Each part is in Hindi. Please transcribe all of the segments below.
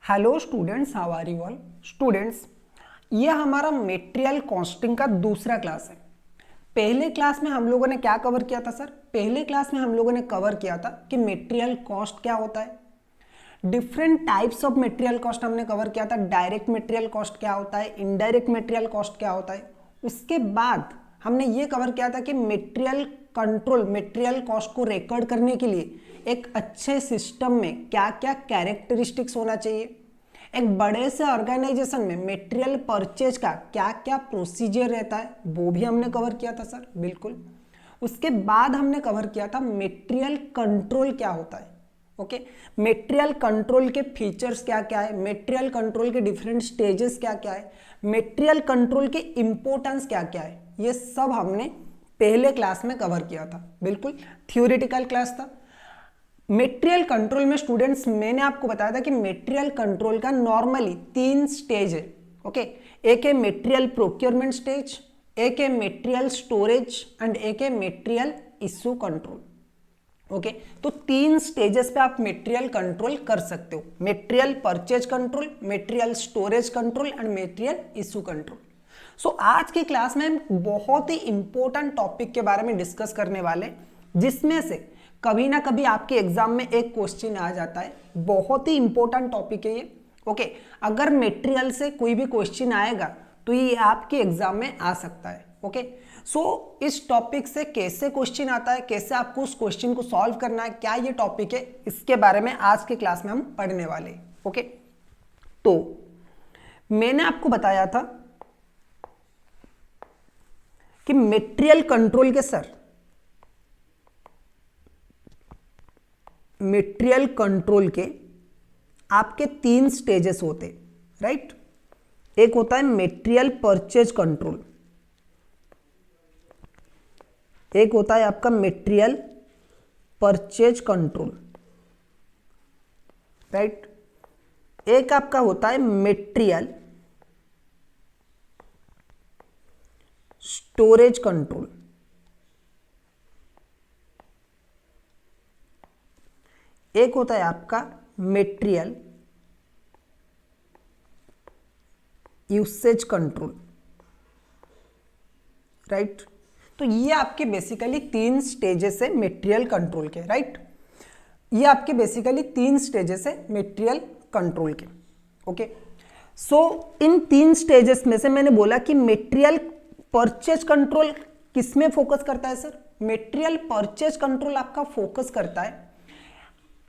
Hello students, how are you all. Students, ये हमारा मटेरियल कॉस्टिंग का दूसरा क्लास है। पहले क्लास में हम लोगों ने क्या कवर किया था सर? पहले क्लास में हम लोगों ने कवर किया था कि मटेरियल कॉस्ट क्या होता है, different types of material cost हमने कवर किया था। डायरेक्ट मटेरियल कॉस्ट क्या होता है, इनडायरेक्ट मटेरियल कॉस्ट क्या होता है। उसके बाद हमने ये कवर किया था कि मटेरियल कंट्रोल, मटेरियल कॉस्ट को रिकॉर्ड करने के लिए एक अच्छे सिस्टम में क्या क्या कैरेक्टरिस्टिक्स होना चाहिए। एक बड़े से ऑर्गेनाइजेशन में मटेरियल परचेज का क्या क्या प्रोसीजर रहता है, वो भी हमने कवर किया था सर, बिल्कुल। उसके बाद हमने कवर किया था मटेरियल कंट्रोल क्या होता है। ओके, मटेरियल कंट्रोल के फीचर्स क्या क्या है, मटेरियल कंट्रोल के डिफरेंट स्टेजेस क्या क्या है, मटेरियल कंट्रोल के इंपॉर्टेंस क्या क्या है, ये सब हमने पहले क्लास में कवर किया था। बिल्कुल थ्योरेटिकल क्लास था। मटेरियल कंट्रोल में स्टूडेंट्स मैंने आपको बताया था कि मटेरियल कंट्रोल का नॉर्मली 3 स्टेज है। ओके, एक है मटेरियल प्रोक्योरमेंट स्टेज, एक है मटेरियल स्टोरेज एंड एक है मटेरियल इश्यू कंट्रोल। ओके, तो 3 स्टेजेस पे आप मटेरियल कंट्रोल कर सकते हो। Material purchase control, material storage control and material issue control. So आज की क्लास में हम बहुत ही इंपॉर्टेंट टॉपिक के बारे में डिस्कस करने वाले, जिसमें से कभी ना कभी आपके एग्जाम में एक क्वेश्चन आ जाता है। बहुत ही इंपॉर्टेंट टॉपिक है ये। ओके, अगर मटेरियल से कोई भी क्वेश्चन आएगा तो ये आपके एग्जाम में आ सकता है। ओके, सो इस टॉपिक से कैसे क्वेश्चन आता है, कैसे आपको उस क्वेश्चन को सॉल्व करना है, क्या ये टॉपिक है, इसके बारे में आज के क्लास में हम पढ़ने वाले हैं। ओके, तो मैंने आपको बताया था कि मटेरियल कंट्रोल के सर, मटेरियल कंट्रोल के आपके 3 स्टेजेस होते, राइट। एक होता है मटेरियल परचेज कंट्रोल, एक होता है आपका मटेरियल परचेज कंट्रोल, राइट। एक आपका होता है मटेरियल स्टोरेज कंट्रोल, एक होता है आपका मटेरियल यूसेज कंट्रोल, राइट। तो ये आपके बेसिकली 3 स्टेजेस है मटेरियल कंट्रोल के, राइट। ये आपके बेसिकली 3 स्टेजेस है मटेरियल कंट्रोल के। ओके, सो इन 3 स्टेजेस में से मैंने बोला कि मटेरियल परचेज कंट्रोल किस में फोकस करता है सर? मटेरियल परचेज कंट्रोल आपका फोकस करता है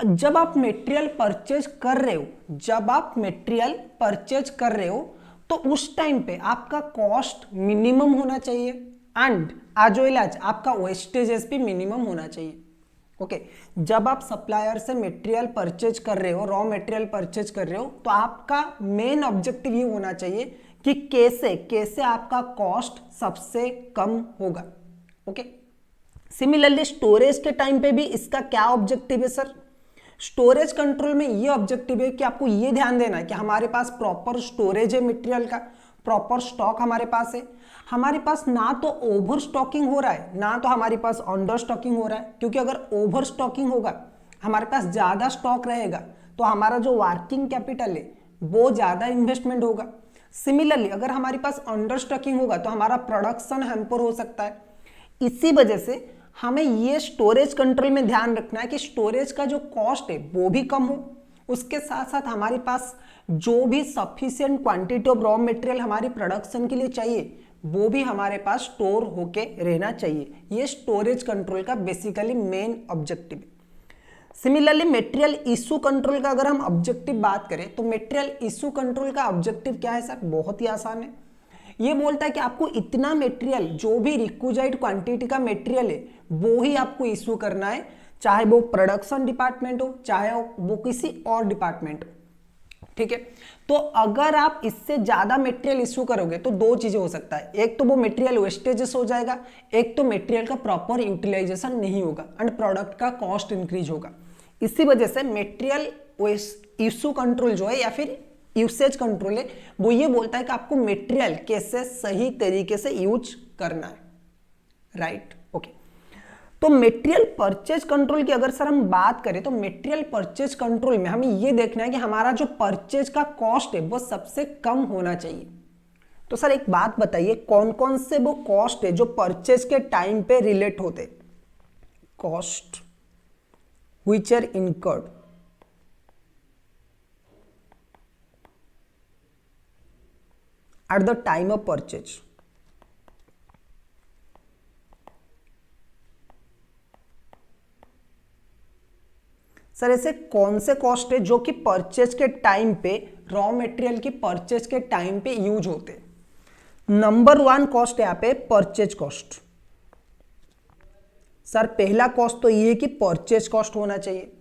जब आप मटेरियल परचेज कर रहे हो, जब आप मटेरियल परचेज कर रहे हो तो उस टाइम पे आपका कॉस्ट मिनिमम होना चाहिए एंड एज वेल एज आपका वेस्टेजेस भी मिनिमम होना चाहिए। ओके, जब आप सप्लायर से मटेरियल परचेज कर रहे हो, रॉ मटेरियल परचेज कर रहे हो, तो आपका मेन ऑब्जेक्टिव ये होना चाहिए कि कैसे कैसे आपका कॉस्ट सबसे कम होगा। ओके, सिमिलरली स्टोरेज के टाइम पे भी इसका क्या ऑब्जेक्टिव है सर? स्टोरेज कंट्रोल में ये ऑब्जेक्टिव है कि आपको ये ध्यान देना है कि हमारे पास प्रॉपर स्टोरेज है मटेरियल का, प्रॉपर स्टॉक हमारे पास है। हमारे पास ना तो ओवर स्टॉकिंग हो रहा है, ना तो हमारे पास अंडर स्टॉकिंग हो रहा है, क्योंकि अगर ओवर स्टॉकिंग होगा, हमारे पास ज्यादा स्टॉक रहेगा, तो हमारा जो वर्किंग कैपिटल है वो ज्यादा इन्वेस्टमेंट होगा। सिमिलरली अगर हमारे पास अंडर स्टॉकिंग होगा तो हमारा प्रोडक्शन हैम्पर हो सकता है। इसी वजह से हमें ये स्टोरेज कंट्रोल में ध्यान रखना है कि स्टोरेज का जो कॉस्ट है वो भी कम हो, उसके साथ साथ हमारे पास जो भी sufficient quantity of raw material हमारी प्रोडक्शन के लिए चाहिए वो भी हमारे पास स्टोर होके रहना चाहिए। ये स्टोरेज कंट्रोल का बेसिकली मेन ऑब्जेक्टिव है। सिमिलरली मटेरियल इशू कंट्रोल का अगर हम ऑब्जेक्टिव बात करें तो मटेरियल इशू कंट्रोल का ऑब्जेक्टिव क्या है सर? बहुत ही आसान है। ये बोलता है कि आपको इतना मटेरियल, जो भी रिक्विजाइड क्वांटिटी का मटेरियल है वो ही आपको इशू करना है, चाहे वो प्रोडक्शन डिपार्टमेंट हो, चाहे वो किसी और डिपार्टमेंट हो। ठीक है, तो अगर आप इससे ज्यादा मटेरियल इशू करोगे तो 2 चीजें हो सकता है। एक तो वो मटेरियल वेस्टेजेस हो जाएगा, एक तो मटेरियल का प्रॉपर यूटिलाइजेशन नहीं होगा एंड प्रोडक्ट का कॉस्ट इंक्रीज होगा। इसी वजह से मटेरियल इशू कंट्रोल जो है या फिर यूसेज कंट्रोल है, वो ये बोलता है कि आपको मटेरियल कैसे सही तरीके से यूज करना है, राइट। ओके, तो मटेरियल परचेज कंट्रोल की अगर सर हम बात करें तो मटेरियल परचेज कंट्रोल में हमें ये देखना है कि हमारा जो परचेज का कॉस्ट है वो सबसे कम होना चाहिए। तो सर एक बात बताइए, कौन कौन से वो कॉस्ट है जो परचेज के टाइम पे रिलेट होते? Cost which are incurred at the time of purchase. Sir ऐसे कौन से कॉस्ट है जो कि परचेज के टाइम पे, रॉ मटेरियल की परचेज के टाइम पे यूज होते? नंबर 1 कॉस्ट है यहाँ पे परचेज कॉस्ट। सर पहला कॉस्ट तो ये है कि परचेज कॉस्ट होना चाहिए।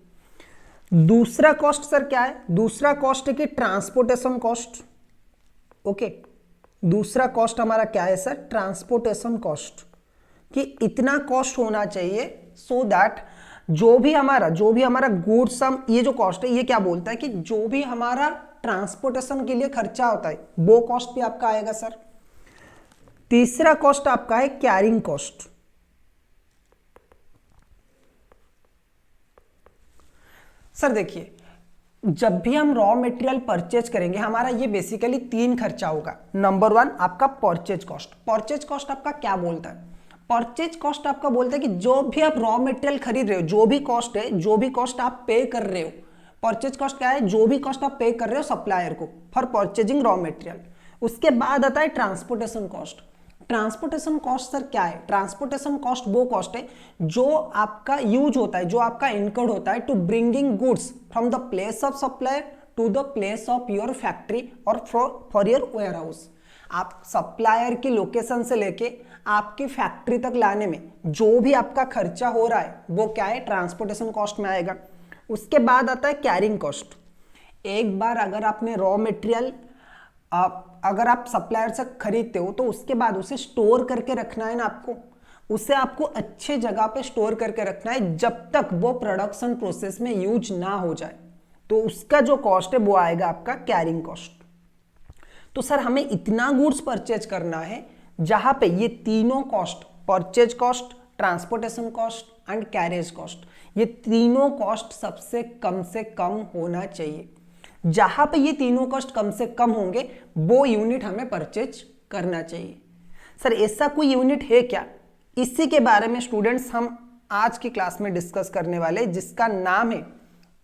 दूसरा कॉस्ट सर क्या है? दूसरा कॉस्ट है कि ट्रांसपोर्टेशन कॉस्ट। ओके, दूसरा कॉस्ट हमारा क्या है सर? ट्रांसपोर्टेशन कॉस्ट, कि इतना कॉस्ट होना चाहिए सो दैट जो भी हमारा गुड्स, हम ये जो कॉस्ट है ये क्या बोलता है कि जो भी हमारा ट्रांसपोर्टेशन के लिए खर्चा होता है वो कॉस्ट भी आपका आएगा सर। तीसरा कॉस्ट आपका है कैरिंग कॉस्ट। सर देखिए, जब भी हम रॉ मटेरियल परचेज करेंगे हमारा ये बेसिकली 3 खर्चा होगा। नंबर 1 आपका परचेज कॉस्ट। परचेज कॉस्ट आपका क्या बोलता है? परचेज कॉस्ट आपका बोलता है कि जो भी आप रॉ मटेरियल खरीद रहे हो, जो भी कॉस्ट है, जो भी कॉस्ट आप पे कर रहे हो, परचेज कॉस्ट क्या है? जो भी कॉस्ट आप पे कर रहे हो सप्लायर को फॉर परचेजिंग रॉ मटेरियल। उसके बाद आता है transportation cost. Transportation cost sir क्या है? ट्रांसपोर्टेशन कॉस्ट वो कॉस्ट है जो आपका यूज होता है, जो आपका इनकर्ड होता है to bringing goods from the place of supplier to the place of your factory और फॉर योर वेयर हाउस। आप सप्लायर की लोकेशन से लेके आपकी फैक्ट्री तक लाने में जो भी आपका खर्चा हो रहा है वो क्या है? ट्रांसपोर्टेशन कॉस्ट में आएगा। उसके बाद आता है कैरिंग कॉस्ट। एक बार अगर आपने रॉ मटेरियल अगर आप सप्लायर से खरीदते हो तो उसके बाद उसे स्टोर करके रखना है ना आपको, उसे आपको अच्छे जगह पे स्टोर करके रखना है जब तक वो प्रोडक्शन प्रोसेस में यूज ना हो जाए, तो उसका जो कॉस्ट है वो आएगा आपका कैरिंग कॉस्ट। तो सर हमें इतना गुड्स परचेज करना है जहां पे ये तीनों cost, purchase cost, transportation cost and carriage cost, ये तीनों कॉस्ट सबसे कम से कम होना चाहिए। जहां पे ये तीनों कॉस्ट कम से कम होंगे वो यूनिट हमें परचेज करना चाहिए। सर ऐसा कोई यूनिट है क्या? इसी के बारे में स्टूडेंट्स हम आज की क्लास में डिस्कस करने वाले, जिसका नाम है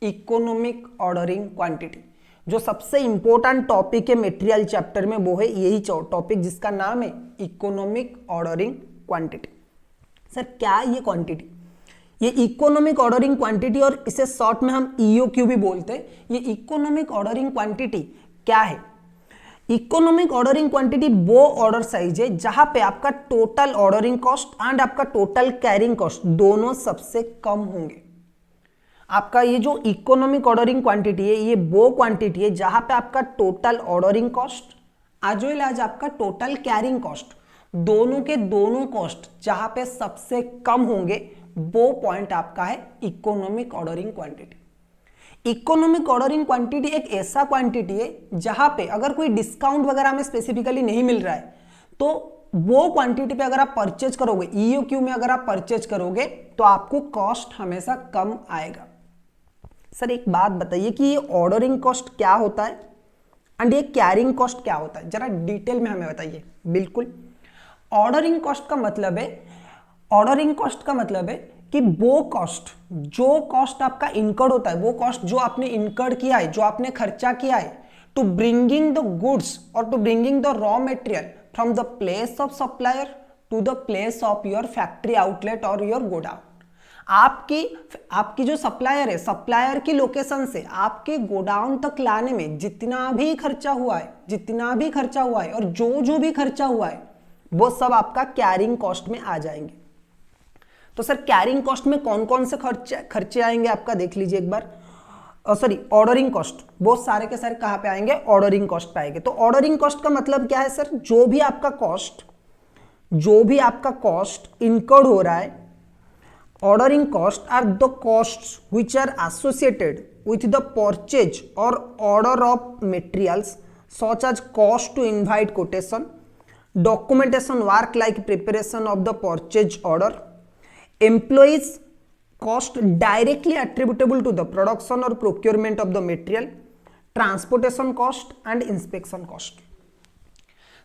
इकोनॉमिक ऑर्डरिंग क्वांटिटी। जो सबसे इंपॉर्टेंट टॉपिक है मटेरियल चैप्टर में वो है यही टॉपिक जिसका नाम है इकोनॉमिक ऑर्डरिंग क्वांटिटी। सर क्या ये क्वांटिटी? ये इकोनॉमिक ऑर्डरिंग क्वांटिटी, और इसे शॉर्ट में हम ईओक्यू भी बोलते हैं। ये इकोनॉमिक ऑर्डरिंग क्वांटिटी क्या है? इकोनॉमिक ऑर्डरिंग क्वांटिटी वो ऑर्डर साइज है जहां पे आपका टोटल ऑर्डरिंग कॉस्ट एंड आपका टोटल कैरिंग कॉस्ट दोनों सबसे कम होंगे। आपका ये जो इकोनॉमिक ऑर्डरिंग क्वांटिटी है ये वो क्वांटिटी है जहां पे आपका total ordering cost as well as आपका टोटल कैरिंग कॉस्ट, दोनों के दोनों कॉस्ट जहां पे सबसे कम होंगे, वो पॉइंट आपका है economic ordering quantity. Economic ordering quantity एक ऐसा क्वांटिटी है जहां पे अगर कोई डिस्काउंट वगैरह में स्पेसिफिकली नहीं मिल रहा है तो वो क्वांटिटी पे अगर आप परचेज करोगे, ईओक्यू में अगर आप परचेज करोगे तो आपको कॉस्ट हमेशा कम आएगा। सर एक बात बताइए कि ये ऑर्डरिंग कॉस्ट क्या होता है एंड ये कैरिंग कॉस्ट क्या होता है, जरा डिटेल में हमें बताइए। बिल्कुल, ऑर्डरिंग कॉस्ट का मतलब है, ऑर्डरिंग कॉस्ट का मतलब है कि वो कॉस्ट, जो कॉस्ट आपका इनकर्ड होता है, वो कॉस्ट जो आपने इनकर्ड किया है, जो आपने खर्चा किया है टू ब्रिंगिंग द गुड्स और to bringing the raw material from the place of supplier to the place of your factory outlet और योर गोडाउन। आपकी जो सप्लायर है, सप्लायर की लोकेशन से आपके गोडाउन तक लाने में जितना भी खर्चा हुआ है और जो भी खर्चा हुआ है वो सब आपका कैरिंग कॉस्ट में आ जाएंगे। तो सर कैरिंग कॉस्ट में कौन कौन से खर्चे आएंगे आपका देख लीजिए एक बार। सॉरी, ऑर्डरिंग कॉस्ट, वो सारे के सारे कहां पे आएंगे? ऑर्डरिंग कॉस्ट पे आएंगे। तो ऑर्डरिंग कॉस्ट का मतलब क्या है सर? जो भी आपका कॉस्ट इनकर्ड हो रहा है, ordering cost are the costs which are associated with the purchase or order of materials such as cost to invite quotation, documentation work like preparation of the purchase order, employees cost directly attributable to the production और procurement of the material, transportation cost and inspection cost.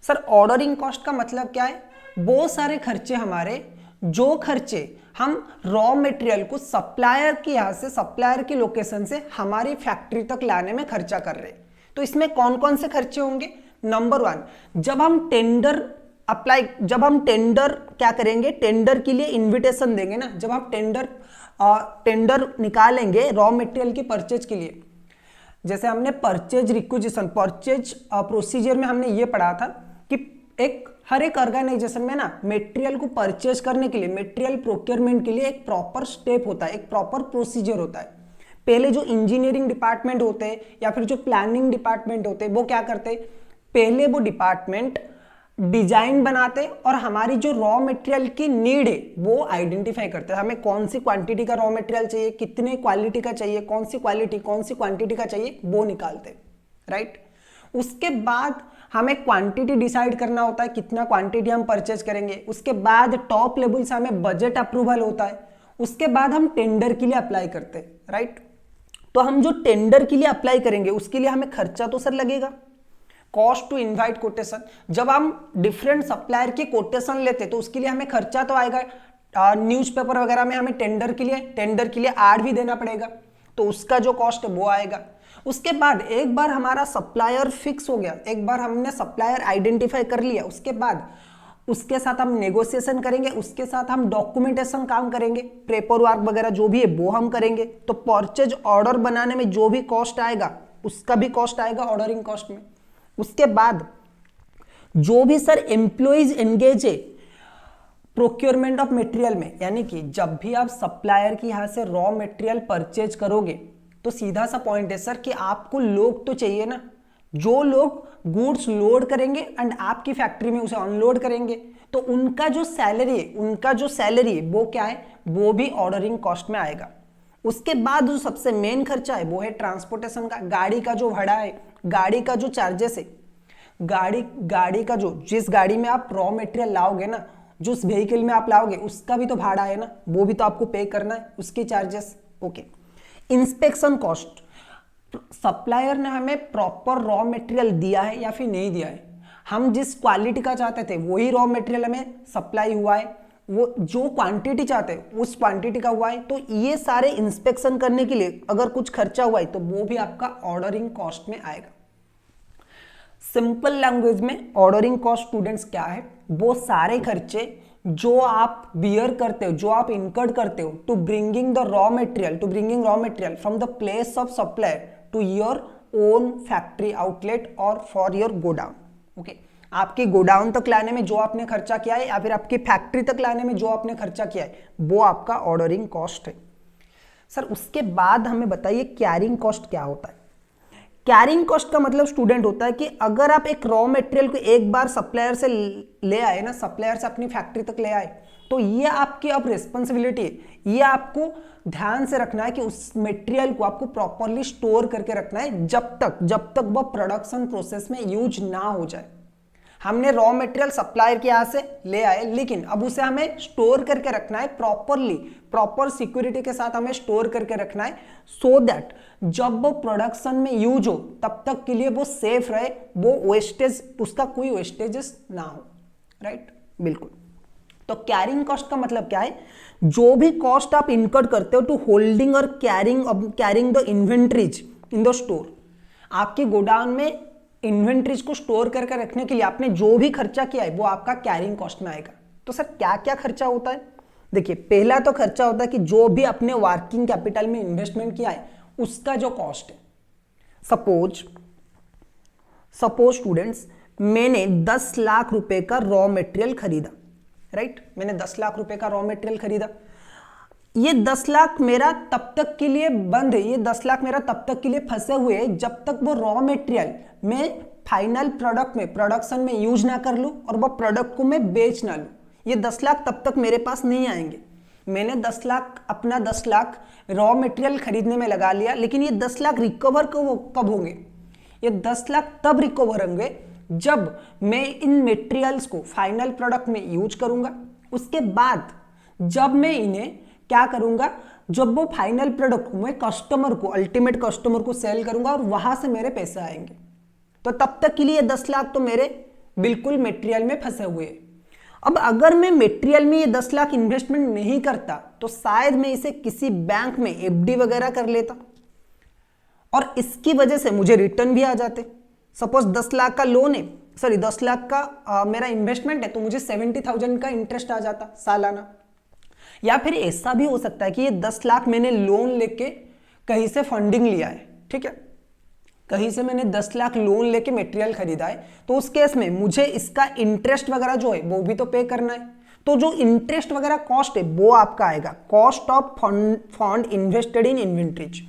Sir ordering cost का मतलब क्या है? वो सारे खर्चे हमारे, जो खर्चे हम रॉ मटेरियल को सप्लायर के यहां से, सप्लायर की लोकेशन से हमारी फैक्ट्री तक लाने में खर्चा कर रहे हैं। तो इसमें कौन कौन से खर्चे होंगे? नंबर 1, जब हम टेंडर क्या करेंगे, टेंडर के लिए इन्विटेशन देंगे ना, जब आप टेंडर निकालेंगे रॉ मटेरियल की परचेज के लिए, जैसे हमने परचेज रिक्विजिशन, परचेज प्रोसीजर में हमने ये पढ़ा था कि हर एक ऑर्गेनाइजेशन में ना मटेरियल को परचेज करने के लिए, मटेरियल प्रोक्योरमेंट के लिए एक प्रॉपर स्टेप होता है, एक प्रॉपर प्रोसीजर होता है। पहले जो इंजीनियरिंग डिपार्टमेंट होते हैं या फिर जो प्लानिंग डिपार्टमेंट होते हैं, वो क्या करते हैं, पहले वो डिपार्टमेंट डिजाइन बनाते और हमारी जो रॉ मटेरियल की नीड है वो आइडेंटिफाई करते हैं। हमें कौन सी क्वांटिटी का रॉ मटेरियल चाहिए, कितने क्वालिटी का चाहिए, कौन सी क्वालिटी कौन सी क्वांटिटी का चाहिए, वो निकालते, राइट। उसके बाद हमें क्वांटिटी डिसाइड करना होता है, कितना क्वांटिटी हम परचेज करेंगे। उसके बाद टॉप लेवल से हमें बजट अप्रूवल होता है। उसके बाद हम टेंडर के लिए अप्लाई करते हैं, राइट। तो हम जो टेंडर के लिए अप्लाई करेंगे उसके लिए हमें खर्चा तो सर लगेगा। कॉस्ट टू इनवाइट कोटेशन, जब हम डिफरेंट सप्लायर की कोटेशन लेते तो उसके लिए हमें खर्चा तो आएगा। न्यूज़पेपर वगैरह में हमें टेंडर के लिए ऐड भी देना पड़ेगा, तो उसका जो कॉस्ट है वो आएगा। उसके बाद एक बार हमारा सप्लायर फिक्स हो गया, एक बार हमने सप्लायर आइडेंटिफाई कर लिया, उसके बाद उसके साथ हम नेगोशिएशन करेंगे, उसके साथ हम डॉक्यूमेंटेशन काम करेंगे, पेपर वर्क वगैरह जो भी है वो हम करेंगे। तो परचेज ऑर्डर बनाने में जो भी कॉस्ट आएगा उसका भी कॉस्ट आएगा ऑर्डरिंग कॉस्ट में। उसके बाद जो भी सर एम्प्लॉइज एंगेज है प्रोक्योरमेंट ऑफ मटेरियल में, यानी कि जब भी आप सप्लायर की यहां से रॉ मटेरियल परचेज करोगे तो सीधा सा पॉइंट है सर कि आपको लोग तो चाहिए ना, जो लोग गुड्स लोड करेंगे एंड आपकी फैक्ट्री में उसे अनलोड करेंगे, तो उनका जो सैलरी है वो क्या है, वो भी ऑर्डरिंग कॉस्ट में आएगा। उसके बाद जो सबसे मेन खर्चा है वो है ट्रांसपोर्टेशन का, गाड़ी का जो भाड़ा है, गाड़ी का जो चार्जेस है, गाड़ी का जो, जिस गाड़ी में आप रॉ मटेरियल लाओगे ना, जिस व्हीकल में आप लाओगे उसका भी तो भाड़ा है ना, वो भी तो आपको पे करना है, उसके charges. Okay. Inspection cost, supplier ने हमें प्रॉपर रॉ मटेरियल दिया है या फिर नहीं दिया है, हम जिस क्वालिटी का चाहते थे वही रॉ मटेरियल हमें सप्लाई हुआ है, वो जो क्वांटिटी चाहते हैं उस क्वांटिटी का हुआ है, तो ये सारे इंस्पेक्शन करने के लिए अगर कुछ खर्चा हुआ है तो वो भी आपका ऑर्डरिंग कॉस्ट में आएगा। सिंपल लैंग्वेज में ऑर्डरिंग कॉस्ट स्टूडेंट्स क्या है, वो सारे खर्चे जो आप बियर करते हो, जो आप इनकर्ड करते हो to bringing raw material from the place of supply to your own factory outlet और फॉर योर गोडाउन। ओके, आपके गोडाउन तक लाने में जो आपने खर्चा किया है या फिर आपकी फैक्ट्री तक लाने में जो आपने खर्चा किया है वो आपका ऑर्डरिंग कॉस्ट है। सर उसके बाद हमें बताइए कैरिंग कॉस्ट क्या होता है। कैरिंग कॉस्ट का मतलब स्टूडेंट होता है कि अगर आप एक रॉ मटेरियल को एक बार सप्लायर से ले आए ना, सप्लायर से अपनी फैक्ट्री तक ले आए, तो ये आपकी अब रिस्पॉन्सिबिलिटी है, ये आपको ध्यान से रखना है कि उस मटेरियल को आपको प्रॉपरली स्टोर करके रखना है जब तक वो प्रोडक्शन प्रोसेस में यूज ना हो जाए। हमने रॉ मटेरियल सप्लायर के यहाँ से ले आए, लेकिन अब उसे हमें स्टोर करके रखना है प्रॉपरली, प्रॉपर सिक्योरिटी के साथ हमें स्टोर करके रखना है, सो दैट जब वो प्रोडक्शन में यूज हो तब तक के लिए वो सेफ रहे, वो वेस्टेज, उसका कोई वेस्टेजेस ना हो, राइट। बिल्कुल। तो कैरिंग कॉस्ट का मतलब क्या है, जो भी कॉस्ट आप इनकर्ड करते हो टू होल्डिंग और carrying the inventories in the store, आपके गोडाउन में इन्वेंट्रीज को स्टोर करके रखने के लिए आपने जो भी खर्चा किया है वो आपका कैरिंग कॉस्ट में आएगा। तो सर क्या क्या खर्चा होता है, देखिए पहला तो खर्चा होता है कि जो भी अपने वर्किंग कैपिटल में इन्वेस्टमेंट किया है उसका जो कॉस्ट है। सपोज स्टूडेंट्स मैंने 10 लाख रुपए का रॉ मटेरियल खरीदा, राइट, मैंने 10 लाख रुपए का रॉ मटेरियल खरीदा, ये 10 लाख मेरा तब तक के लिए बंद है, ये 10 लाख मेरा तब तक के लिए फंसे हुए हैं जब तक वो रॉ मटेरियल मैं फाइनल प्रोडक्ट में, प्रोडक्शन में यूज ना कर लूं और वो प्रोडक्ट को मैं बेच ना लूं। ये 10 लाख तब तक मेरे पास नहीं आएंगे। मैंने 10 लाख रॉ मटेरियल खरीदने में लगा लिया, लेकिन ये 10 लाख रिकवर कब होंगे, ये 10 लाख तब रिकवर होंगे जब मैं इन मटेरियल्स को फाइनल प्रोडक्ट में यूज करूंगा। उसके बाद जब मैं इन्हें क्या करूंगा, जब वो फाइनल प्रोडक्ट को मैं कस्टमर को, अल्टीमेट कस्टमर को सेल करूंगा और वहां से मेरे पैसे आएंगे। तो तब तक के लिए 10 लाख तो मेरे बिल्कुल मटेरियल में फंसे हुए हैं। अब अगर मैं मटेरियल में ये 10 लाख इन्वेस्टमेंट नहीं करता तो शायद मैं इसे किसी बैंक में एफडी वगैरह कर लेता और इसकी वजह से मुझे रिटर्न भी आ जाते। सपोज 10 लाख का लोन है, सॉरी 10 लाख का मेरा इन्वेस्टमेंट है, तो मुझे 70,000 का इंटरेस्ट आ जाता सालाना। या फिर ऐसा भी हो सकता है कि ये 10 लाख मैंने लोन लेके कहीं से फंडिंग लिया है, ठीक है, कहीं से मैंने 10 लाख लोन लेके मटेरियल खरीदा है, तो उस केस में मुझे इसका इंटरेस्ट वगैरह जो है वो भी तो पे करना है। तो जो इंटरेस्ट वगैरह कॉस्ट है वो आपका आएगा cost of fund invested in inventories.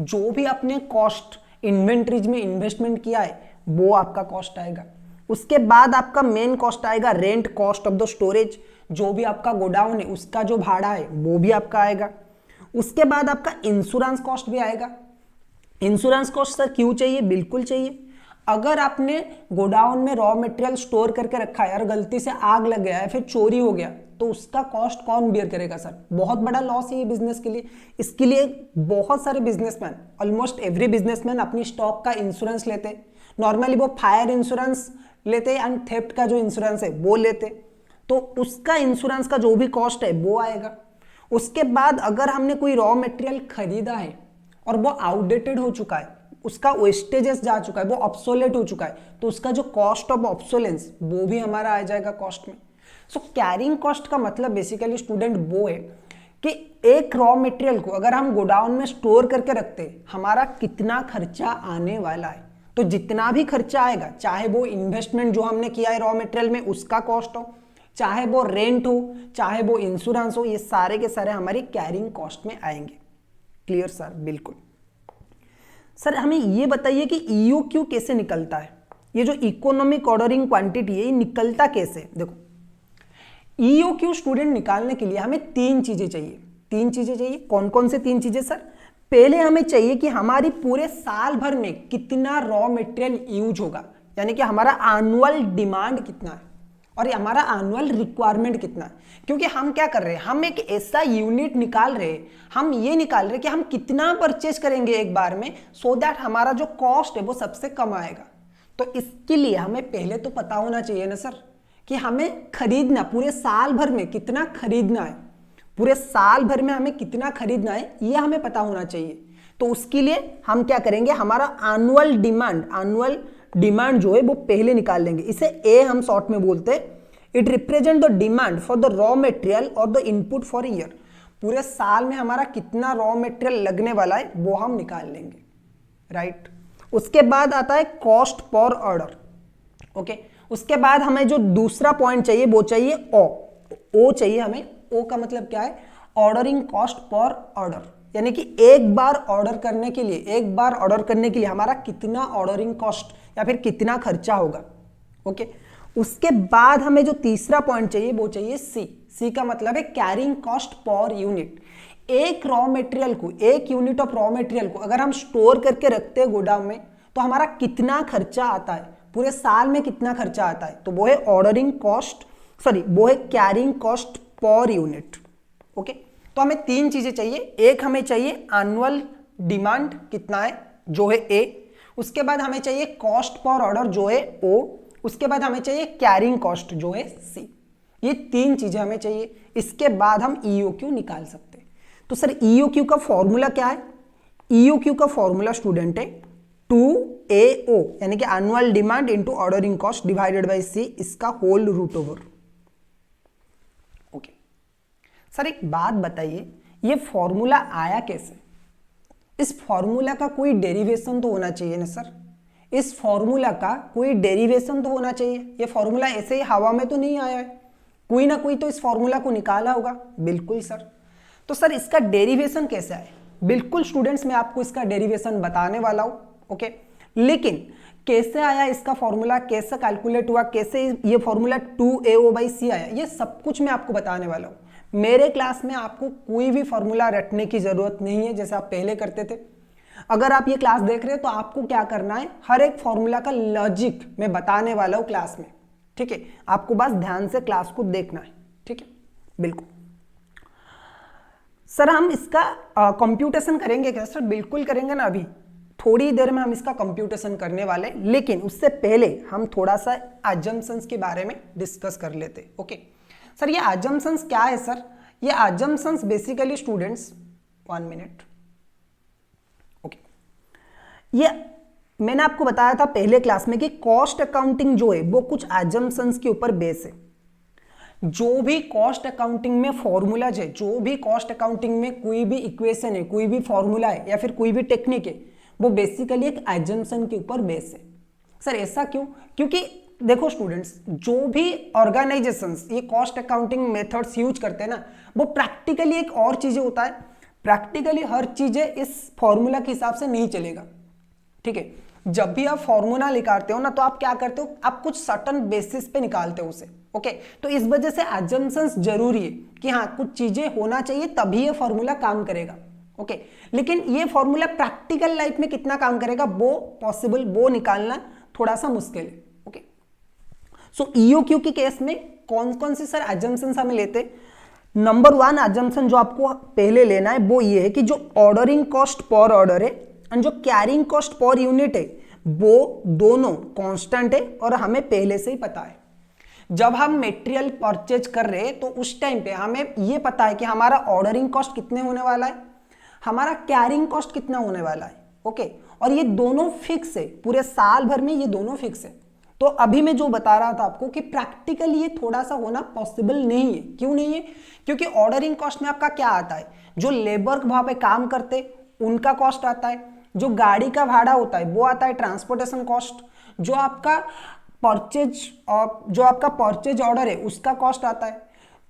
जो भी आपने कॉस्ट इन्वेंट्रीज में इन्वेस्टमेंट किया है वो आपका कॉस्ट आएगा। उसके बाद आपका मेन कॉस्ट आएगा rent, cost of the storage, जो भी आपका गोडाउन है उसका जो भाड़ा है वो भी आपका आएगा। उसके बाद आपका इंश्योरेंस कॉस्ट भी आएगा। इंश्योरेंस कॉस्ट सर क्यों चाहिए? बिल्कुल चाहिए। अगर आपने गोडाउन में रॉ मटेरियल स्टोर करके रखा है और गलती से आग लग गया है, फिर चोरी हो गया, तो उसका कॉस्ट कौन बियर करेगा सर? बहुत बड़ा लॉस है ये बिजनेस के लिए। इसके लिए बहुत सारे बिजनेसमैन, ऑलमोस्ट एवरी बिजनेसमैन अपनी स्टॉक का इंश्योरेंस लेते। नॉर्मली वो फायर इंश्योरेंस लेते एंड थेफ्ट का जो इंश्योरेंस है वो लेते, तो उसका इंश्योरेंस का जो भी कॉस्ट है वो आएगा। उसके बाद अगर हमने कोई रॉ मटेरियल खरीदा है और वो आउटडेटेड हो चुका है, उसका वेस्टेजेस जा चुका है, वो ऑब्सोलेट हो चुका है, तो उसका जो कॉस्ट ऑफ ऑब्सोलेंस वो भी हमारा आ जाएगा कॉस्ट में। सो कैरिंग कॉस्ट का मतलब बेसिकली स्टूडेंट वो है कि एक रॉ मटेरियल को अगर हम गोडाउन में स्टोर करके रखते हैं, हमारा कितना खर्चा आने वाला है। तो जितना भी खर्चा आएगा, चाहे वो इन्वेस्टमेंट जो हमने किया है रॉ मटेरियल में उसका कॉस्ट हो, चाहे वो रेंट हो, चाहे वो इंश्योरेंस हो, ये सारे के सारे हमारी कैरिंग कॉस्ट में आएंगे। Clear sir? बिल्कुल। सर हमें ये बताइए कि ईओक्यू कैसे निकलता है? ये जो इकोनॉमिक ऑर्डरिंग क्वांटिटी है ये निकलता कैसे? देखो, ईओक्यू स्टूडेंट निकालने के लिए हमें तीन चीजें चाहिए। तीन चीजें चाहिए। कौन कौन से तीन चीजें सर? पहले हमें चाहिए कि हमारी पूरे साल भर में कितना रॉ मटेरियल यूज होगा, यानी कि हमारा एनुअल डिमांड कितना है और हमारा एनुअल रिक्वायरमेंट कितना है। क्योंकि हम क्या कर रहे हैं, हम एक ऐसा यूनिट निकाल रहे हैं, हम ये निकाल रहे हैं कि हम कितना परचेज करेंगे एक बार में, सो दैट हमारा जो कॉस्ट है वो सबसे कम आएगा। तो इसके लिए हमें पहले तो पता होना चाहिए ना सर कि हमें खरीदना पूरे साल भर में कितना खरीदना है, पूरे साल भर में हमें कितना खरीदना है ये हमें पता होना चाहिए। तो उसके लिए हम क्या करेंगे, हमारा एनुअल डिमांड जो है वो पहले निकाल लेंगे। इसे ए हम शॉर्ट में बोलते हैं। It represent the demand for the raw material और द इनपुट फॉर ईयर। पूरे साल में हमारा कितना रॉ मटेरियल लगने वाला है वो हम निकाल लेंगे, राइट। उसके बाद आता है कॉस्ट पर ऑर्डर। ओके, उसके बाद हमें जो दूसरा पॉइंट चाहिए वो चाहिए ओ चाहिए हमें। ओ का मतलब क्या है? ऑर्डरिंग कॉस्ट पर ऑर्डर, यानी कि एक बार ऑर्डर करने के लिए हमारा कितना ऑर्डरिंग कॉस्ट या फिर कितना खर्चा होगा। ओके, उसके बाद हमें जो तीसरा पॉइंट चाहिए वो चाहिए सी का मतलब है कैरिंग कॉस्ट पर यूनिट। एक रॉ मटेरियल को, एक यूनिट ऑफ रॉ मटेरियल को अगर हम स्टोर करके रखते हैं गोदाम में, तो हमारा कितना खर्चा आता है, पूरे साल में कितना खर्चा आता है, तो वो है वो है carrying cost per unit. Okay, तो हमें तीन चीजें चाहिए। एक हमें चाहिए एनुअल डिमांड कितना है जो है ए, उसके बाद हमें चाहिए कॉस्ट पर ऑर्डर जो है ओ, उसके बाद हमें चाहिए कैरिंग कॉस्ट जो है सी। ये तीन चीजें हमें चाहिए, इसके बाद हम ईओक्यू निकाल सकते हैं। तो सर ईओक्यू का फॉर्मूला क्या है? ईओक्यू का फॉर्मूला स्टूडेंट है 2AO, यानी कि annual demand into ordering cost divided by C, इसका whole root over. Okay sir, एक बात बताइए, ये फॉर्मूला आया कैसे? इस फॉर्मूला का कोई डेरिवेशन तो होना चाहिए ना सर। इस फॉर्मूला का कोई डेरिवेशन तो होना चाहिए। ये फॉर्मूला ऐसे ही हवा में तो नहीं आया है, कोई ना कोई तो इस फॉर्मूला को निकाला होगा। बिल्कुल सर। तो सर इसका डेरिवेशन कैसे आया? बिल्कुल स्टूडेंट्स, मैं आपको इसका डेरिवेशन बताने वाला हूं। ओके, लेकिन कैसे आया इसका फॉर्मूला, कैसे कैलकुलेट हुआ, कैसे ये फॉर्मूला 2AO/C आया, ये सब कुछ मैं आपको बताने वाला हूं। मेरे क्लास में आपको कोई भी फॉर्मूला रटने की जरूरत नहीं है जैसे आप पहले करते थे। अगर आप ये क्लास देख रहे हो तो आपको क्या करना है, हर एक फॉर्मूला का लॉजिक मैं बताने वाला हूं क्लास में, ठीक है। आपको बस ध्यान से क्लास को देखना है, ठीक है, बिल्कुल। सर हम इसका कंप्यूटेशन करेंगे क्या? सर बिल्कुल करेंगे ना, अभी थोड़ी देर में हम इसका कंप्यूटेशन करने वाले, लेकिन उससे पहले हम थोड़ा सा अजम्पशंस के बारे में डिस्कस कर लेते। ओके सर, ये अजम्पशंस क्या है सर? ये assumptions basically students, 1 minute. Okay, ये मैंने आपको बताया था पहले क्लास में कि कॉस्ट अकाउंटिंग जो है वो कुछ अजम्पशंस के ऊपर बेस है। जो भी कॉस्ट अकाउंटिंग में फॉर्मूलाज है, जो भी कॉस्ट अकाउंटिंग में कोई भी इक्वेशन है, कोई भी फॉर्मूला है या फिर कोई भी टेक्निक है, वो बेसिकली एक एजम्पशन के ऊपर बेस है। सर ऐसा क्यों? क्योंकि देखो स्टूडेंट्स, जो भी ऑर्गेनाइजेशंस ये कॉस्ट अकाउंटिंग मेथड्स यूज करते हैं ना, वो प्रैक्टिकली एक और चीजें होता है, प्रैक्टिकली हर चीजें इस फॉर्मूला के हिसाब से नहीं चलेगा। ठीक है, जब भी आप फॉर्मूला निकालते हो ना, तो आप क्या करते हो, आप कुछ सर्टन बेसिस पे निकालते हो उसे। ओके, तो इस वजह से एजम्पशंस जरूरी है कि हाँ कुछ चीजें होना चाहिए तभी ये फॉर्मूला काम करेगा। ओके, लेकिन ये फॉर्मूला प्रैक्टिकल लाइफ में कितना काम करेगा वो पॉसिबल, वो निकालना थोड़ा सा मुश्किल है। ओके, सो ईओक्यू के केस में कौन कौन से सर एजम्पशंस हमें लेते? नंबर 1 एजम्पशन जो आपको पहले लेना है वो ये है कि जो ऑर्डरिंग कॉस्ट पर ऑर्डर है एंड जो कैरिंग कॉस्ट पर यूनिट है वो दोनों कांस्टेंट है, और हमें पहले से ही पता है। जब हम मटेरियल परचेज कर रहे हैं तो उस टाइम पे हमें ये पता है कि हमारा ऑर्डरिंग कॉस्ट कितने होने वाला है, हमारा कैरिंग कॉस्ट कितना होने वाला है। ओके, और ये दोनों फिक्स है, पूरे साल भर में ये दोनों फिक्स है। तो अभी मैं जो बता रहा था आपको कि प्रैक्टिकली ये थोड़ा सा होना पॉसिबल नहीं है। क्यों नहीं है? क्योंकि ऑर्डरिंग कॉस्ट में आपका क्या आता है, जो लेबर वहां पे काम करते उनका कॉस्ट आता है, जो गाड़ी का भाड़ा होता है वो आता है, ट्रांसपोर्टेशन कॉस्ट, जो आपका परचेज ऑर्डर है उसका कॉस्ट आता है।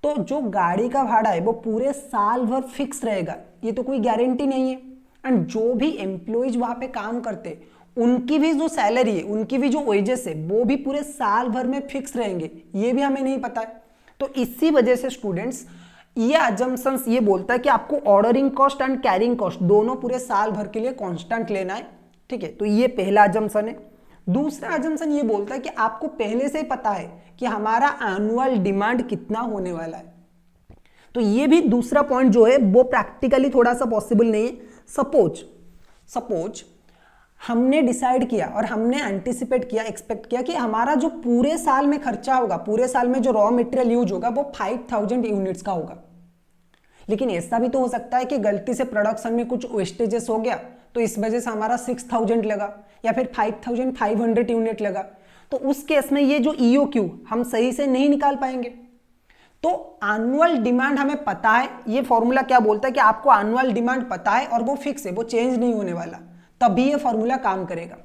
तो जो गाड़ी का भाड़ा है वो पूरे साल भर फिक्स रहेगा, ये तो कोई गारंटी नहीं है। एंड जो भी एम्प्लॉइज वहां पे काम करते उनकी भी जो सैलरी है, उनकी भी जो वेजेस है वो भी पूरे साल भर में फिक्स रहेंगे, ये भी हमें नहीं पता है। तो इसी वजह से स्टूडेंट्स ये अजम्पशंस ये बोलता है कि आपको ordering cost and carrying cost दोनों पूरे साल भर के लिए कांस्टेंट लेना है। ठीक है, तो ये पहला अजम्पशन है। दूसरा अजम्पशन ये बोलता है कि आपको पहले से ही पता है कि हमारा एनुअल डिमांड कितना होने वाला है। तो ये भी दूसरा पॉइंट जो है वो प्रैक्टिकली थोड़ा सा पॉसिबल नहीं है। सपोज हमने डिसाइड किया और हमने एंटिसिपेट किया, एक्सपेक्ट किया कि हमारा जो पूरे साल में खर्चा होगा, पूरे साल में जो रॉ मटेरियल यूज होगा वो 5000 यूनिट्स का होगा। लेकिन ऐसा भी तो हो सकता है कि गलती से प्रोडक्शन में कुछ वेस्टेजेस हो गया तो इस वजह से हमारा 6000 लगा या फिर 5500 यूनिट लगा। तो उस केस में ये जो ईओक्यू हम सही से नहीं निकाल पाएंगे। तो एनुअल डिमांड हमें पता है, ये फॉर्मूला क्या बोलता है कि आपको एनुअल डिमांड पता है और वो फिक्स है, वो चेंज नहीं होने वाला, तभी ये फॉर्मूला काम करेगा।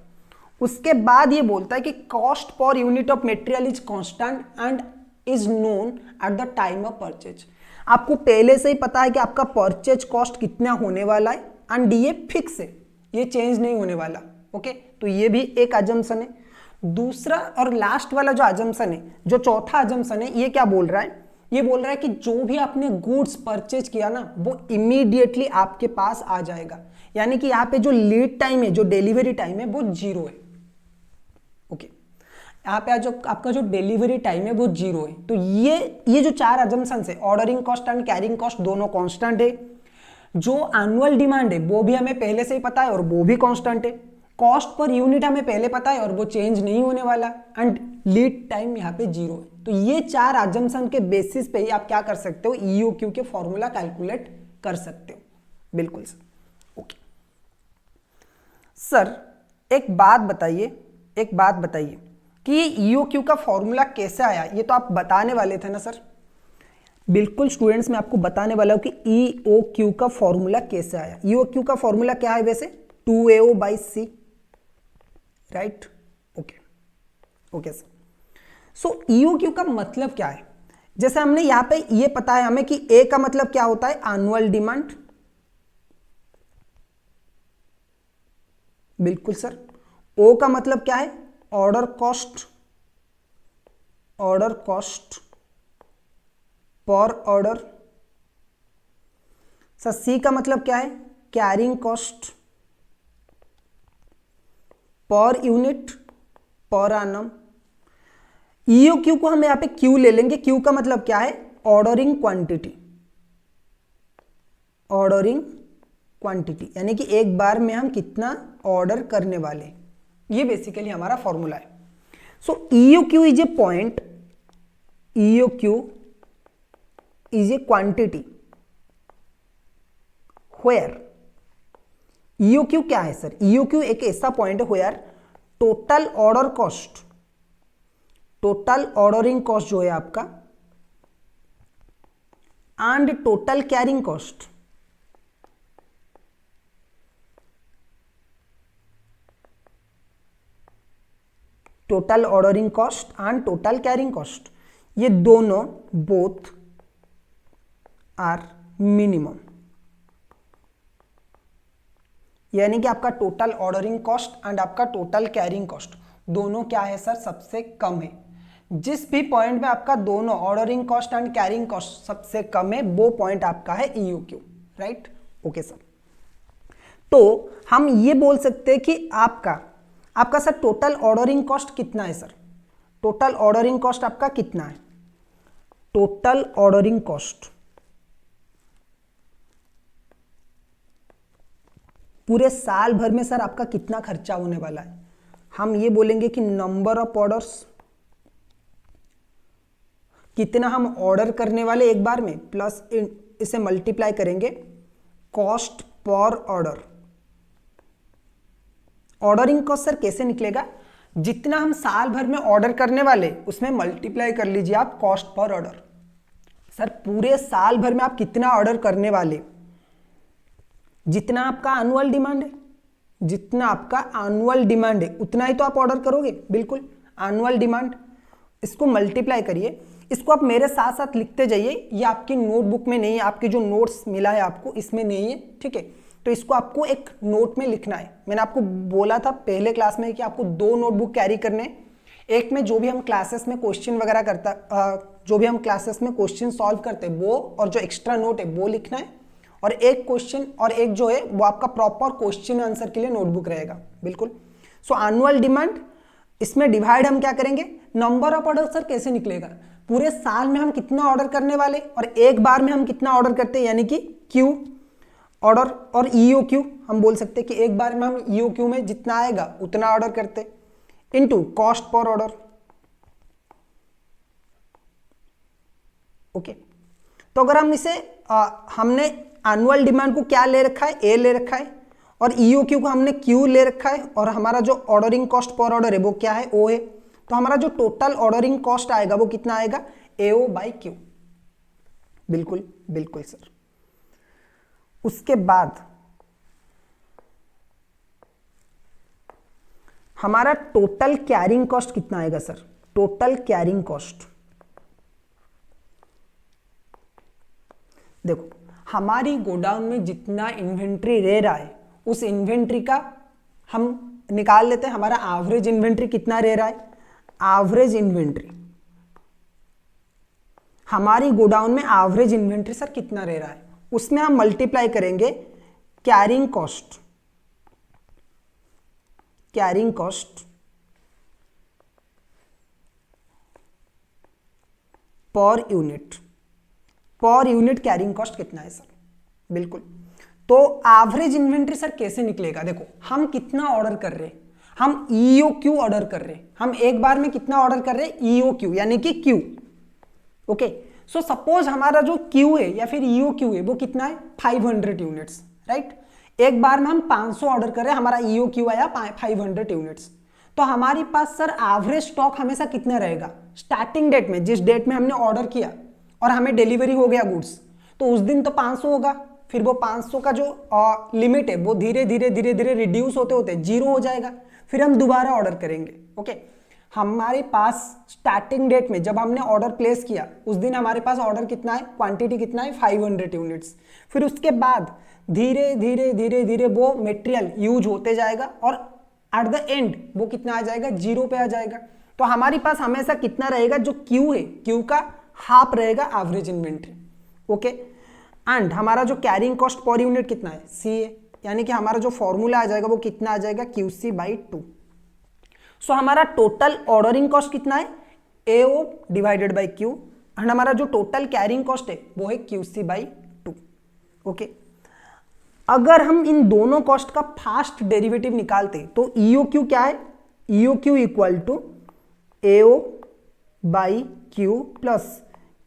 उसके बाद ये बोलता है कि cost per unit of material is constant and is known at the time of purchase. आपको पहले से ही पता है कि आपका परचेज कॉस्ट कितना होने वाला है एंड ये फिक्स है, ये चेंज नहीं होने वाला। ओके, तो ये भी एक अजम्पशन है। दूसरा और लास्ट वाला जो अजम्पशन है, जो चौथा अजम्पशन है, ये क्या बोल रहा है? ये बोल रहा है कि जो भी आपने गुड्स परचेज किया ना वो इमीडिएटली आपके पास आ जाएगा, यानी कि यहाँ पे जो लीड टाइम है, जो डिलीवरी टाइम है वो 0 है। ओके, यहाँ पे जो आपका जो डिलीवरी टाइम है वो 0 है। तो ये जो 4 अजम्पशंस है, ordering cost and carrying cost दोनों कांस्टेंट है, जो एनुअल डिमांड है वो भी हमें पहले से ही पता है और वो भी कांस्टेंट है, कॉस्ट पर यूनिट हमें पहले पता है और वो चेंज नहीं होने वाला, एंड लीड टाइम यहाँ पे 0 है। तो ये 4 अजम्पशन के बेसिस पे ही आप क्या कर सकते हो, ईओक्यू के फॉर्मूला कैलकुलेट कर सकते हो। बिल्कुल सर। ओके सर, एक बात बताइए कि ये ईओक्यू का फॉर्मूला कैसे आया, ये तो आप बताने वाले थे ना सर? बिल्कुल स्टूडेंट्स, मैं आपको बताने वाला हूं कि ईओक्यू का फॉर्मूला कैसे आया। ईओक्यू का फॉर्मूला क्या है वैसे? 2AO/C, right? Okay sir. So EOQ का मतलब क्या है? जैसे हमने यहां पे ये पता है हमें कि ए का मतलब क्या होता है, एनुअल डिमांड। बिल्कुल सर। ओ का मतलब क्या है, order cost per order. Sir C का मतलब क्या है, carrying cost per unit per annum. EOQ को हम यहां पे क्यू ले लेंगे, क्यू का मतलब क्या है, ऑर्डरिंग क्वांटिटी। ऑर्डरिंग क्वांटिटी, यानी कि एक बार में हम कितना ऑर्डर करने वाले, ये बेसिकली हमारा फॉर्मूला है। सो EOQ is a point, EOQ is a quantity where, EOQ क्या है सर? EOQ एक ऐसा पॉइंट है where total order cost, total ordering cost जो है आपका and total carrying cost, total ordering cost and total carrying cost, ये दोनों बोथ आर मिनिमम, यानी कि आपका टोटल ऑर्डरिंग कॉस्ट एंड आपका टोटल कैरिंग कॉस्ट दोनों क्या है सर? सबसे कम है। जिस भी पॉइंट में आपका दोनों ordering cost and carrying cost सबसे कम है, वो पॉइंट आपका है EOQ, राइट? ओके सर, तो हम ये बोल सकते हैं कि आपका सर टोटल ऑर्डरिंग कॉस्ट कितना है सर? टोटल ऑर्डरिंग कॉस्ट आपका कितना है? टोटल ऑर्डरिंग कॉस्ट पूरे साल भर में सर आपका कितना खर्चा होने वाला है? हम ये बोलेंगे कि नंबर ऑफ ऑर्डर्स, कितना हम ऑर्डर करने वाले एक बार में, प्लस इसे मल्टीप्लाई करेंगे cost per order. Ordering cost sir कैसे निकलेगा? जितना हम साल भर में ऑर्डर करने वाले उसमें मल्टीप्लाई कर लीजिए आप कॉस्ट पर ऑर्डर। सर पूरे साल भर में आप कितना ऑर्डर करने वाले, जितना आपका एनुअल डिमांड है, जितना आपका एनुअल डिमांड है उतना ही तो आप ऑर्डर करोगे, बिल्कुल एनुअल डिमांड। इसको मल्टीप्लाई करिए, इसको आप मेरे साथ साथ लिखते जाइए, ये आपकी नोटबुक में नहीं है, आपके जो नोट्स मिला है आपको इसमें नहीं है, ठीक है? तो इसको आपको एक नोट में लिखना है। मैंने आपको बोला था पहले क्लास में कि आपको 2 नोटबुक कैरी करने, एक में जो भी हम क्लासेस में क्वेश्चन वगैरह जो भी हम क्लासेस में क्वेश्चन सॉल्व करते हैं वो, और जो एक्स्ट्रा नोट है वो लिखना है, और एक क्वेश्चन और एक जो है वो आपका प्रॉपर क्वेश्चन आंसर के लिए नोटबुक रहेगा, बिल्कुल। सो एनुअल डिमांड, इसमें डिवाइड हम क्या करेंगे, नंबर ऑफ ऑर्डर सर कैसे निकलेगा? पूरे साल में हम कितना ऑर्डर करने वाले और एक बार में हम कितना ऑर्डर करते हैं, यानी कि क्यू ऑर्डर, और EOQ हम बोल सकते हैं कि एक बार में हम EOQ में जितना आएगा उतना ऑर्डर करते, into cost per order. Okay, तो अगर हम इसे हमने एनुअल डिमांड को क्या ले रखा है, A ले रखा है, और EOQ को हमने Q ले रखा है, और हमारा जो ऑर्डरिंग कॉस्ट पर ऑर्डर है वो क्या है, O है। तो हमारा जो टोटल ऑर्डरिंग कॉस्ट आएगा वो कितना आएगा, AO/Q। बिल्कुल बिल्कुल सर। उसके बाद हमारा टोटल कैरिंग कॉस्ट कितना आएगा सर? टोटल कैरिंग कॉस्ट, देखो हमारी गोडाउन में जितना इन्वेंट्री रह रहा है उस इन्वेंट्री का हम निकाल लेते हैं, हमारा एवरेज इन्वेंट्री कितना रह रहा है। एवरेज इन्वेंट्री, हमारी गोडाउन में एवरेज इन्वेंट्री सर कितना रह रहा है, उसमें हम मल्टीप्लाई करेंगे carrying cost, carrying cost per unit, per unit carrying cost कितना है सर, बिल्कुल। तो एवरेज इन्वेंट्री सर कैसे निकलेगा, देखो हम कितना ऑर्डर कर रहे हैं, हम EOQ ऑर्डर कर रहे हैं, हम एक बार में कितना ऑर्डर कर रहे हैं, EOQ यानी कि Q। ओके, सो सपोज हमारा जो Q है या फिर EOQ है वो कितना है, 500 यूनिट्स, राइट। एक बार में हम 500 ऑर्डर कर रहे हैं, हमारा EOQ आया 500 यूनिट्स। तो हमारे पास सर एवरेज स्टॉक हमेशा कितना रहेगा, स्टार्टिंग डेट में, जिस डेट में हमने ऑर्डर किया और हमें डिलीवरी हो गया गुड्स, तो उस दिन तो 500 होगा, फिर वो 500 का जो लिमिट है वो धीरे धीरे रिड्यूस होते होते 0 हो जाएगा, फिर हम दोबारा ऑर्डर करेंगे। ओके, हमारे पास स्टार्टिंग डेट में जब हमने ऑर्डर प्लेस किया उस दिन हमारे पास ऑर्डर कितना है, क्वांटिटी कितना है, 500 यूनिट्स। फिर उसके बाद धीरे धीरे वो मटेरियल यूज होते जाएगा और एट द एंड वो कितना आ जाएगा, 0 पे आ जाएगा। तो हमारे पास हमेशा कितना रहेगा, जो Q है Q का हाफ रहेगा एवरेज इन्वेंट्री। ओके, एंड हमारा जो कैरिंग कॉस्ट पर यूनिट कितना है, C है, यानी कि हमारा जो फॉर्मूला आ जाएगा वो कितना आ जाएगा, QC/2। सो हमारा टोटल ऑर्डरिंग कॉस्ट कितना है, AO divided by Q, and हमारा जो टोटल कैरिंग कॉस्ट है वो है QC/2। ओके, अगर हम इन दोनों कॉस्ट का फास्ट डेरिवेटिव निकालते तो EOQ क्या है, EOQ equal to AO by Q plus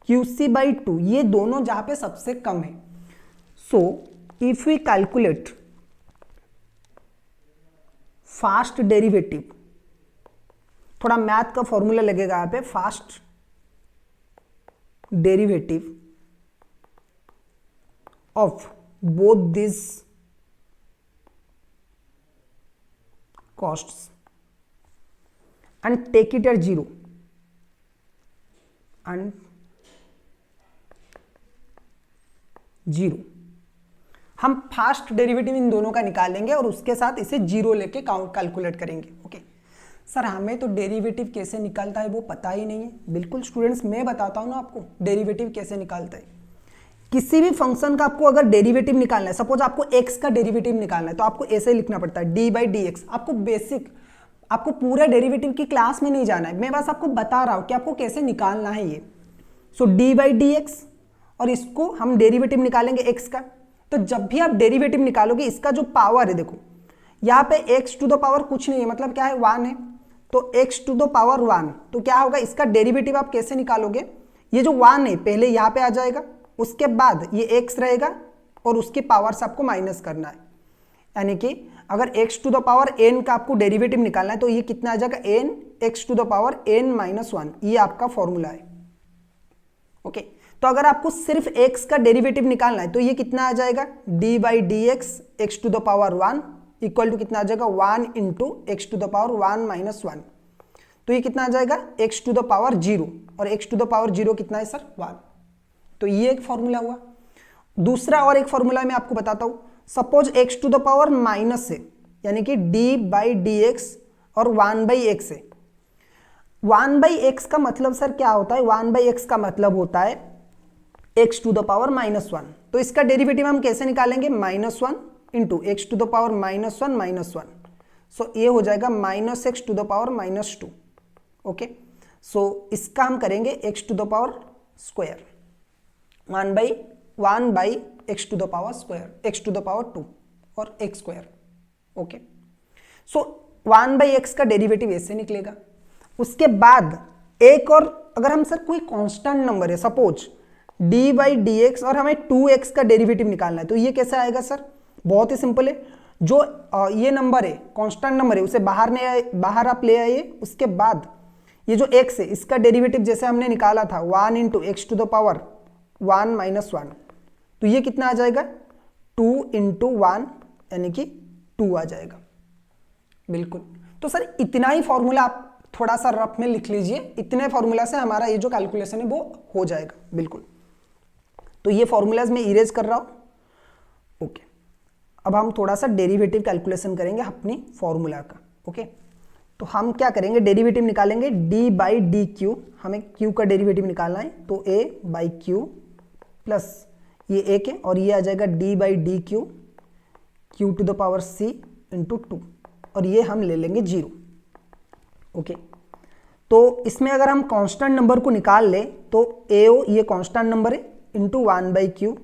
QC by 2, ये दोनों जहां पे सबसे कम है. So if we calculate fast derivative, थोड़ा मैथ का फॉर्मूला लगेगा यहां पे, fast derivative of both this costs and take it at 0 and 0, हम फास्ट डेरिवेटिव इन दोनों का निकालेंगे और उसके साथ इसे 0 लेके काउंट कैलकुलेट करेंगे. ओके सर, हमें तो डेरिवेटिव कैसे निकलता है वो पता ही नहीं है. बिल्कुल स्टूडेंट्स, मैं बताता हूँ ना आपको डेरिवेटिव कैसे निकालता है. किसी भी फंक्शन का आपको अगर डेरिवेटिव निकालना है, सपोज आपको x का डेरिवेटिव निकालना है, तो आपको ऐसे लिखना पड़ता है d बाई डी एक्स. आपको बेसिक, आपको पूरा डेरिवेटिव की क्लास में नहीं जाना है, मैं बस आपको बता रहा हूँ कि आपको कैसे निकालना है ये. सो d बाई डी एक्स, और इसको हम डेरिवेटिव निकालेंगे x का. तो जब भी आप डेरिवेटिव निकालोगे, इसका जो पावर है, देखो यहाँ पे x टू द पावर कुछ नहीं है, मतलब क्या है, 1 है. तो x टू द पावर 1, तो क्या होगा, इसका डेरिवेटिव आप कैसे निकालोगे, ये जो 1 है पहले यहाँ पे आ जाएगा, उसके बाद ये x रहेगा और उसकी पावर से आपको माइनस करना है. यानी कि अगर x to the power n का आपको डेरिवेटिव निकालना है तो ये कितना आ जाएगा, n x to the power n minus 1, ये आपका फॉर्मूला है. ओके, तो अगर आपको सिर्फ x का डेरिवेटिव निकालना है तो ये कितना आ जाएगा, d by d x x to the power 1 equal to कितना आ जाएगा, 1 into x to the power 1 minus 1. तो ये कितना आ जाएगा, x टू द पावर 0, और x टू द पावर 0 कितना है सर, 1. तो ये एक फॉर्मूला हुआ. दूसरा और एक फॉर्मूला मैं आपको बताता हूं. Suppose x to the power minus है, यानी कि d बाई डी एक्स और 1 बाई एक्स है. 1 बाई एक्स का मतलब सर क्या होता है, 1 बाई एक्स का मतलब होता है x to the power minus 1. तो इसका डेरिवेटिव हम कैसे निकालेंगे, minus 1 into x to the power minus 1 minus 1. So ये हो जाएगा minus x to the power minus 2. Okay, so इसका हम करेंगे x to the power square, 1 by x to the power square, x to the power 2 और x square. Okay, so 1 by x का डेरिवेटिव ऐसे निकलेगा. उसके बाद एक और, अगर हम सर कोई कांस्टेंट नंबर है, suppose d by d x, और हमें 2x का डेरिवेटिव निकालना है, तो ये कैसे आएगा सर, बहुत ही सिंपल है. जो ये नंबर है, कांस्टेंट नंबर है, उसे बाहर आप ले आइए. उसके बाद ये जो x है, इसका डेरिवेटिव जैसे हमने निकाला था 1 into x to the power 1 minus 1, तो ये कितना आ जाएगा, 2 इंटू 1 यानी कि 2 आ जाएगा. बिल्कुल. तो सर इतना ही फॉर्मूला आप थोड़ा सा रफ में लिख लीजिए, इतने फॉर्मूला से हमारा ये जो कैलकुलेशन है वो हो जाएगा. बिल्कुल. तो ये फॉर्मूलाज मैं इरेज कर रहा हूं. ओके, अब हम थोड़ा सा डेरिवेटिव कैलकुलेशन करेंगे अपनी फॉर्मूला का. ओके, तो हम क्या करेंगे, डेरिवेटिव निकालेंगे d बाई डी क्यू. हमें q का डेरिवेटिव निकालना है, तो a बाई क्यू प्लस ये एक है, और ये आ जाएगा d by d q, q to the power c into 2, और ये हम ले लेंगे 0. ओके, तो इसमें अगर हम कांस्टेंट नंबर को निकाल लें तो ao ये कांस्टेंट नंबर है इंटू 1 बाई क्यू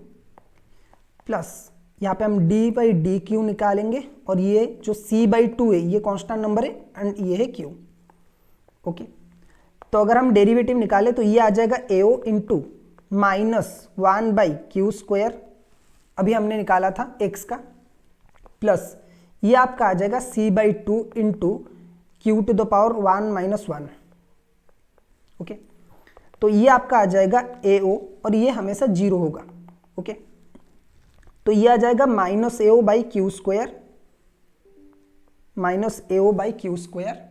प्लस यहाँ पे हम d बाई डी क्यू निकालेंगे, और ये जो c बाई 2 है ये कांस्टेंट नंबर है एंड ये है q. ओके, तो अगर हम डेरिवेटिव निकालें तो ये आ जाएगा ao into minus 1 by q square, अभी हमने निकाला था x का, प्लस ये आपका आ जाएगा c by 2 into q to the power 1 minus 1. Okay, तो ये आपका आ जाएगा ao, और ये हमेशा 0 होगा. ओके, तो ये आ जाएगा minus ao by q square, minus ao by q square.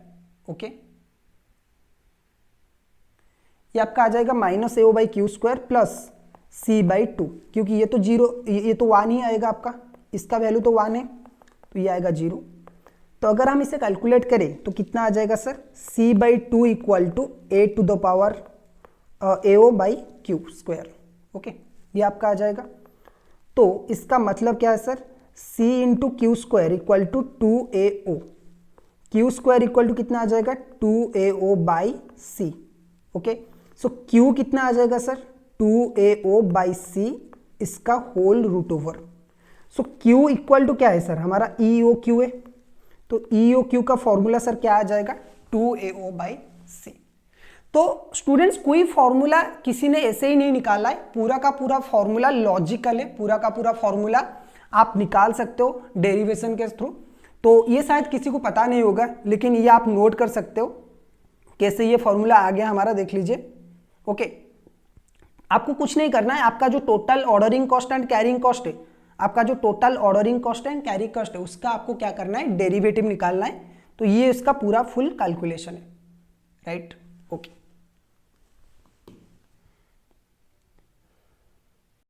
Okay, ये आपका आ जाएगा minus ao by q square plus c by 2, क्योंकि ये तो 0, ये तो 1 ही आएगा आपका, इसका वैल्यू तो 1 है, तो ये आएगा 0. तो अगर हम इसे कैलकुलेट करें तो कितना आ जाएगा sir, c by 2 equal to a to the power ao by q square. Okay, ये आपका आ जाएगा. तो इसका मतलब क्या है sir, c into q square equal to 2ao, q square equal to कितना आ जाएगा, 2ao by c. Okay, so q कितना आ जाएगा सर, 2ao बाई c, इसका whole root over. So Q equal to क्या है सर, हमारा EOQ है, तो EOQ का फॉर्मूला सर क्या आ जाएगा, 2AO/C। तो स्टूडेंट्स कोई फॉर्मूला किसी ने ऐसे ही नहीं निकाला है, पूरा का पूरा फॉर्मूला लॉजिकल है, पूरा का पूरा फॉर्मूला आप निकाल सकते हो डेरिवेशन के थ्रू। तो ये शायद किसी को पता नहीं होगा, लेकिन ये आप नोट कर सकते हो कैसे ये फॉर्मूला आ गया हमारा, देख लीजिए। ओके, आपको कुछ नहीं करना है, आपका जो total ordering cost and carrying cost है, आपका जो total ordering cost and carry cost है, उसका आपको क्या करना है, डेरिवेटिव निकालना है। तो ये इसका पूरा फुल कैलकुलेशन है, राइट।